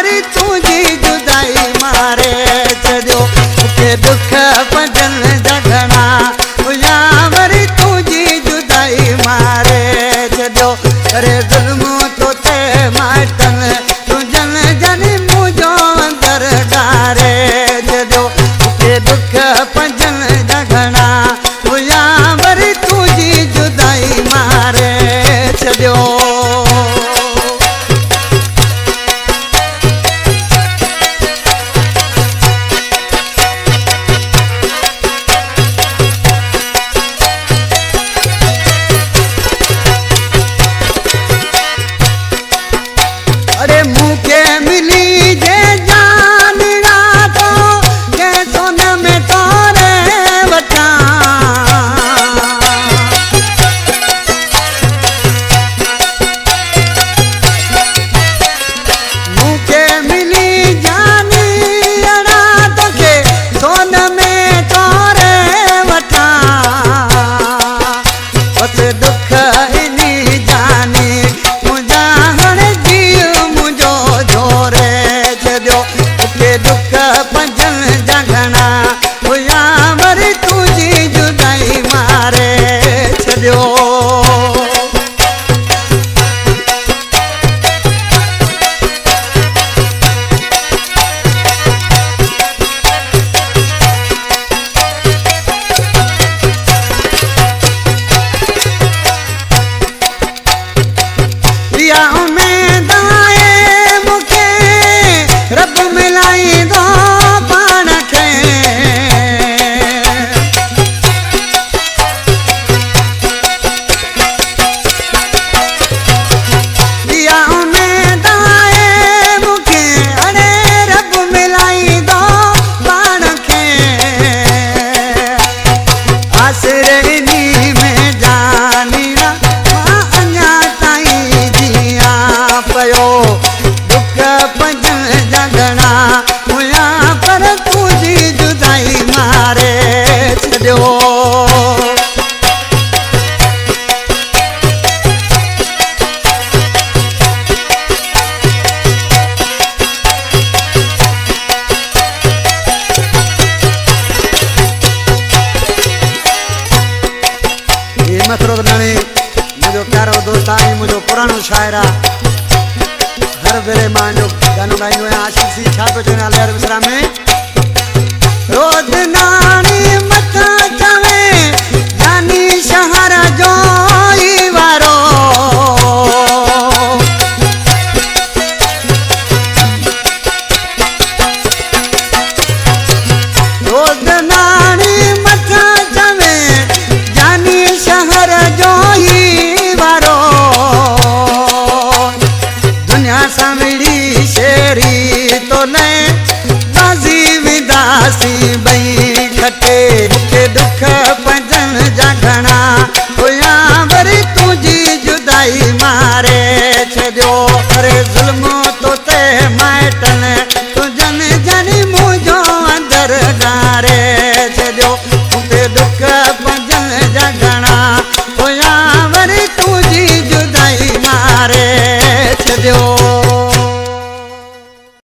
वरी तुझी जुदाई मारे छॾियो मूंखे दुख भॼन जगना हुया वरी तुझी जुदाई मारे छॾियो अरे ज़ुल्म तो ते माइटन तुझन जन मुंहिंजो अंदर डारे छॾियो मूंखे दुख भॼन जगना हुया वरी तुझी जुदाई मारे छॾियो अरे मूंखे मिली जे जान रातो के सोन में तोरे वठां मूंखे मिली जान रातो के सोन में तोरे वठां बस दुख इनी जानी मुंहिंजा हाणे जीव मुंहिंजो जोरे छॾियो मूंखे दुख भॼन जगना हुया वरी तुझी जुदाई मारे छॾियो इहा उमेद आहे मूंखे रब मिलाईंदो पाण खे इहा उमेद आहे मूंखे अरे रब मिलाईंदो पाण खे आसिर इनी में जानी ना मां अञा ताईं जियां पियो दुख भॼन जगना हुया पर तुझी जुदाई मारे छॾियो ये मसरूर नानी मुझो प्यारो दोस्त आहे मुझो पुरानो शायर आहे हर वेले मां जो गानो ॻाईंदो आहियां आशीष जी छा पियो चवनि अलियर विसरा में रोज़ नानी मथां चवे नानी शहर जो ई वारो रोज़ नानी मथां चवे जानी शहर जो ई वारो दुनिया सां मिली शेरी तो न बाज़ी विदासी ॿई खटे मूंखे दुख भॼन जगना हुया वरी तुझी जुदाई मारे छॾियो अरे ज़ुल्म तो ते माइटन तुझन जन मुंहिंजो अंदर डारे